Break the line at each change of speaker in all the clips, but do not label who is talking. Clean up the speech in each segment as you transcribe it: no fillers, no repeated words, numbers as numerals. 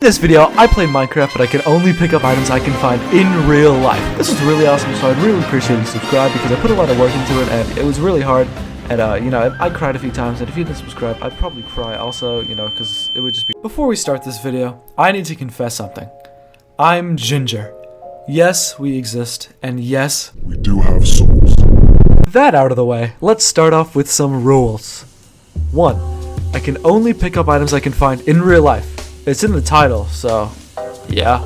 this video, I play Minecraft, but I can only pick up items I can find in real life. This was really awesome, so I'd really appreciate you subscribe because I put a lot of work into it, and it was really hard. And, I cried a few times, and if you didn't subscribe, I'd probably cry also, because it would just be... Before we start this video, I need to confess something. I'm Ginger. Yes, we exist, and yes,
we do have souls.
That out of the way, let's start off with some rules. 1. I can only pick up items I can find in real life. It's in the title, so yeah.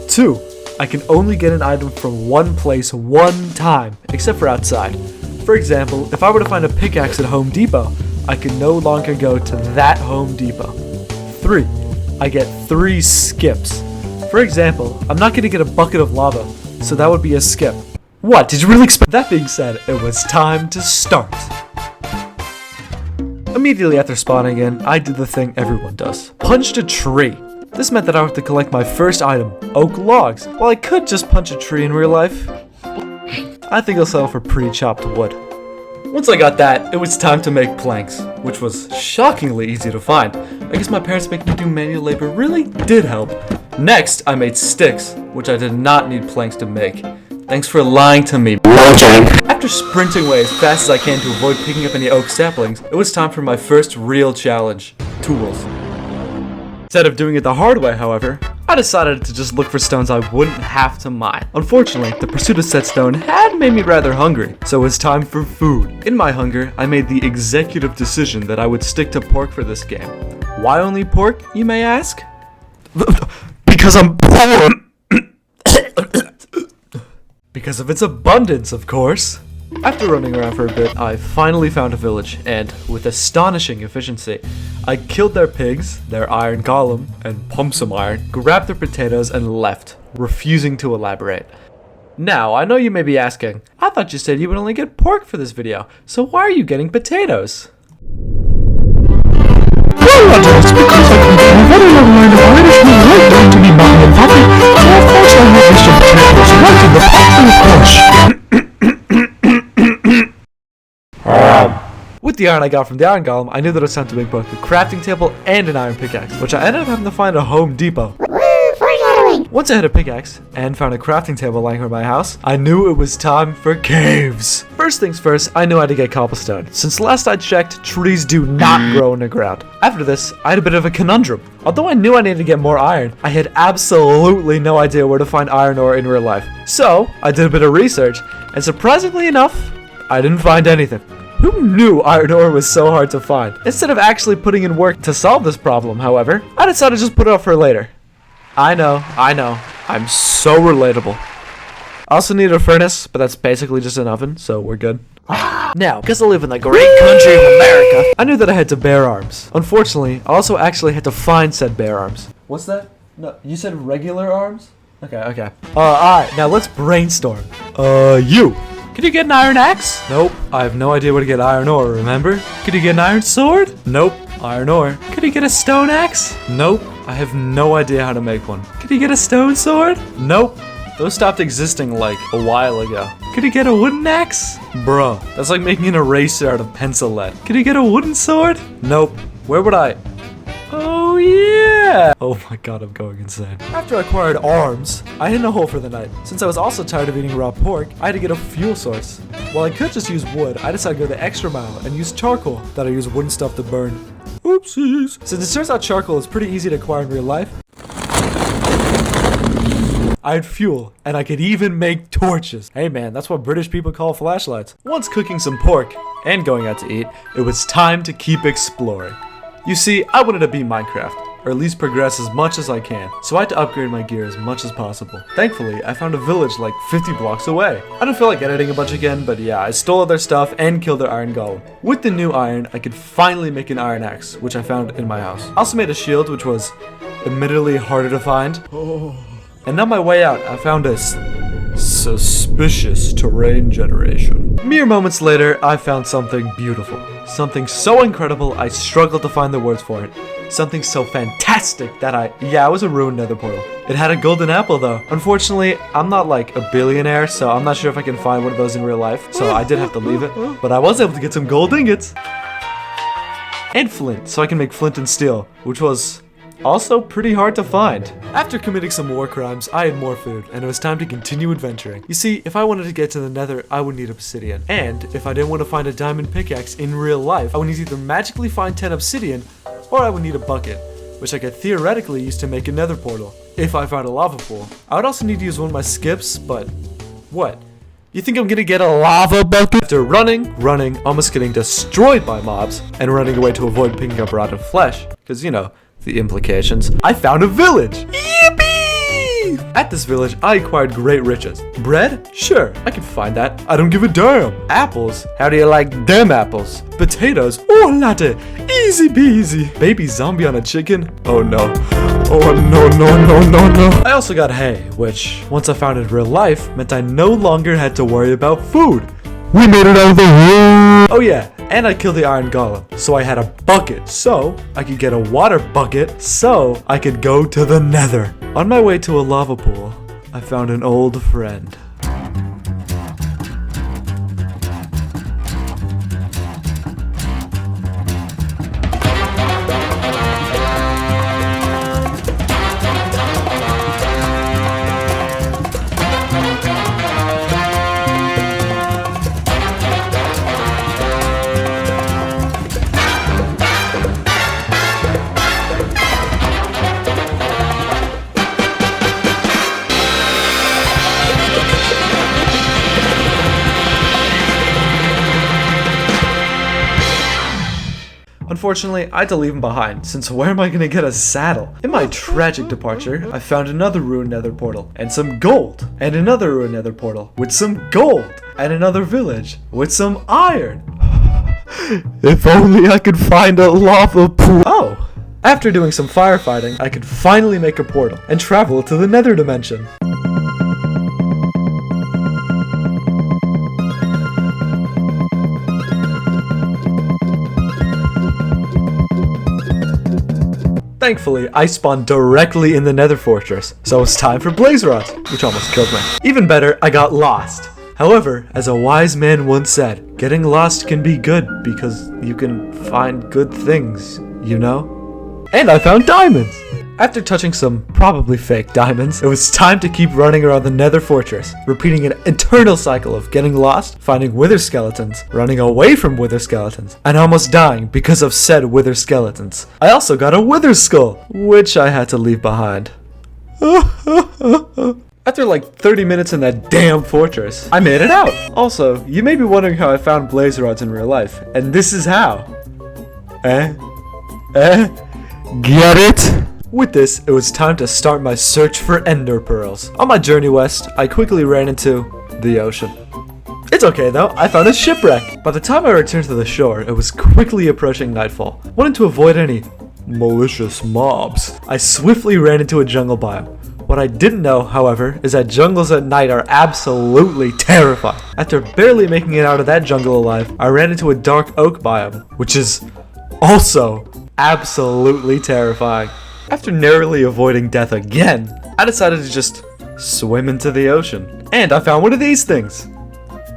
2. I can only get an item from one place one time, except for outside. For example, if I were to find a pickaxe at Home Depot, I can no longer go to that Home Depot. 3. I get 3 skips. For example, I'm not going to get a bucket of lava, so that would be a skip. What, did you really expect? That being said, it was time to start. Immediately after spawning in, I did the thing everyone does. Punched a tree. This meant that I would have to collect my first item, oak logs. While I could just punch a tree in real life, I think I'll settle for pre-chopped wood. Once I got that, it was time to make planks, which was shockingly easy to find. I guess my parents making me do manual labor really did help. Next, I made sticks, which I did not need planks to make. Thanks for lying to me, After sprinting away as fast as I can to avoid picking up any oak saplings, it was time for my first real challenge, tools. Instead of doing it the hard way, however, I decided to just look for stones I wouldn't have to mine. Unfortunately, the pursuit of said stone had made me rather hungry, so it was time for food. In my hunger, I made the executive decision that I would stick to pork for this game. Why only pork, you may ask? Because I'm poor. Because of its abundance, of course. After running around for a bit, I finally found a village, and with astonishing efficiency, I killed their pigs, their iron golem, and pumped some iron, grabbed their potatoes, and left, refusing to elaborate. Now, I know you may be asking, I thought you said you would only get pork for this video, so why are you getting potatoes?
Well, that is because I come from a very long line of Irish who like going to be mutton and fatty, so of course I have Mr. Potatoes right in the pot, of course.
With the iron I got from the iron golem, I knew that it was time to make both a crafting table and an iron pickaxe, which I ended up having to find at Home Depot. Once I had a pickaxe and found a crafting table lying around my house, I knew it was time for caves. First things first, I knew I had to get cobblestone, since last I checked, trees do not grow in the ground. After this, I had a bit of a conundrum. Although I knew I needed to get more iron, I had absolutely no idea where to find iron ore in real life. So, I did a bit of research, and surprisingly enough, I didn't find anything. Who knew iron ore was so hard to find? Instead of actually putting in work to solve this problem, however, I decided to just put it off for later. I know, I'm so relatable. I also needed a furnace, but that's basically just an oven, so we're good. Now, because I live in the great country of America, I knew that I had to bear arms. Unfortunately, I also actually had to find said bear arms. What's that? No, you said regular arms? Okay. Alright, now let's brainstorm. You! Could you get an iron axe? Nope. I have no idea where to get iron ore, remember? Could you get an iron sword? Nope. Iron ore. Could you get a stone axe? Nope. I have no idea how to make one. Could you get a stone sword? Nope. Those stopped existing like a while ago. Could you get a wooden axe? Bruh, that's like making an eraser out of pencil lead. Could you get a wooden sword? Nope. Where would I? Oh yeah! Oh my god, I'm going insane. After I acquired arms, I hid in a hole for the night. Since I was also tired of eating raw pork, I had to get a fuel source. While I could just use wood, I decided to go the extra mile and use charcoal that I use wooden stuff to burn. Oopsies! Since it turns out charcoal is pretty easy to acquire in real life, I had fuel, and I could even make torches. Hey man, that's what British people call flashlights. Once cooking some pork and going out to eat, it was time to keep exploring. You see, I wanted to beat Minecraft, or at least progress as much as I can, so I had to upgrade my gear as much as possible. Thankfully, I found a village like 50 blocks away. I don't feel like editing a bunch again, but yeah, I stole all their stuff and killed their iron golem. With the new iron, I could finally make an iron axe, which I found in my house. I also made a shield, which was admittedly harder to find. And on my way out, I found this suspicious terrain generation. Mere moments later, I found something beautiful. Something so incredible, I struggled to find the words for it. Something so fantastic that it was a ruined nether portal. It had a golden apple though. Unfortunately, I'm not like a billionaire, so I'm not sure if I can find one of those in real life, so I did have to leave it. But I was able to get some gold ingots. And flint, so I can make flint and steel, which was also pretty hard to find. After committing some war crimes, I had more food, and it was time to continue adventuring. You see, if I wanted to get to the nether, I would need obsidian. And if I didn't want to find a diamond pickaxe in real life, I would need to either magically find 10 obsidian, or I would need a bucket, which I could theoretically use to make a nether portal, if I found a lava pool. I would also need to use one of my skips, but what? You think I'm gonna get a lava bucket? After running, almost getting destroyed by mobs, and running away to avoid picking up rotten flesh, because you know, the implications, I found a village! Yippee! At this village, I acquired great riches. Bread? Sure, I can find that. I don't give a damn. Apples? How do you like them apples? Potatoes? Oh, latte! Easy peasy. Baby zombie on a chicken? Oh no. Oh no. I also got hay, which, once I found in real life, meant I no longer had to worry about food.
We made it out of the wood!
Oh yeah, and I killed the iron golem, so I had a bucket, so I could get a water bucket, so I could go to the nether. On my way to a lava pool, I found an old friend. Unfortunately, I had to leave him behind, since where am I gonna get a saddle? In my tragic departure, I found another ruined nether portal, and some gold, and another ruined nether portal, with some gold, and another village, with some iron. If only I could find a lava pool. Oh! After doing some firefighting, I could finally make a portal, and travel to the nether dimension. Thankfully, I spawned directly in the nether fortress, so it's time for blaze rods, which almost killed me. Even better, I got lost. However, as a wise man once said, getting lost can be good because you can find good things, you know? And I found diamonds! After touching some probably fake diamonds, it was time to keep running around the nether fortress, repeating an eternal cycle of getting lost, finding wither skeletons, running away from wither skeletons, and almost dying because of said wither skeletons. I also got a wither skull, which I had to leave behind. After like 30 minutes in that damn fortress, I made it out! Also, you may be wondering how I found blaze rods in real life, and this is how. Get it? With this, it was time to start my search for ender pearls. On my journey west, I quickly ran into the ocean. It's okay though, I found a shipwreck. By the time I returned to the shore, it was quickly approaching nightfall. Wanting to avoid any malicious mobs, I swiftly ran into a jungle biome. What I didn't know, however, is that jungles at night are absolutely terrifying. After barely making it out of that jungle alive, I ran into a dark oak biome, which is also absolutely terrifying. After narrowly avoiding death again, I decided to just swim into the ocean. And I found one of these things.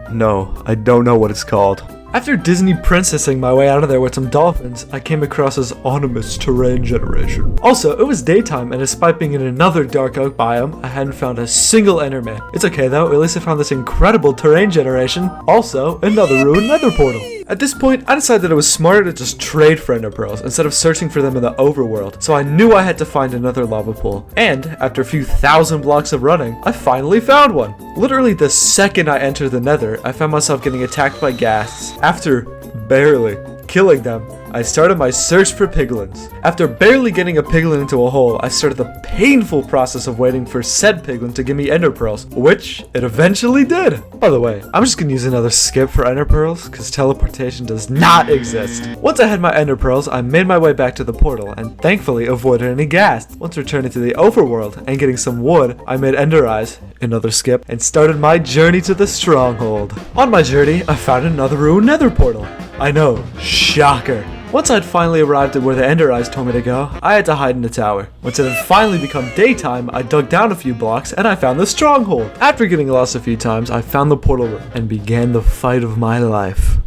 No, I don't know what it's called. After Disney princessing my way out of there with some dolphins, I came across this ominous terrain generation. Also, it was daytime, and despite being in another dark oak biome, I hadn't found a single enderman. It's okay though, at least I found this incredible terrain generation. Also, another ruined nether portal. At this point, I decided that it was smarter to just trade for ender pearls instead of searching for them in the overworld, so I knew I had to find another lava pool. And, after a few thousand blocks of running, I finally found one. Literally the second I entered the nether, I found myself getting attacked by ghasts. After barely killing them, I started my search for piglins. After barely getting a piglin into a hole, I started the painful process of waiting for said piglin to give me ender pearls, which it eventually did. By the way, I'm just gonna use another skip for ender pearls, because teleportation does not exist. Once I had my ender pearls, I made my way back to the portal, and thankfully avoided any ghasts. Once returning to the overworld and getting some wood, I made ender eyes, another skip, and started my journey to the stronghold. On my journey, I found another ruined nether portal. I know, shocker. Once I'd finally arrived at where the ender eyes told me to go, I had to hide in the tower. Once it had finally become daytime, I dug down a few blocks and I found the stronghold. After getting lost a few times, I found the portal room and began the fight of my life.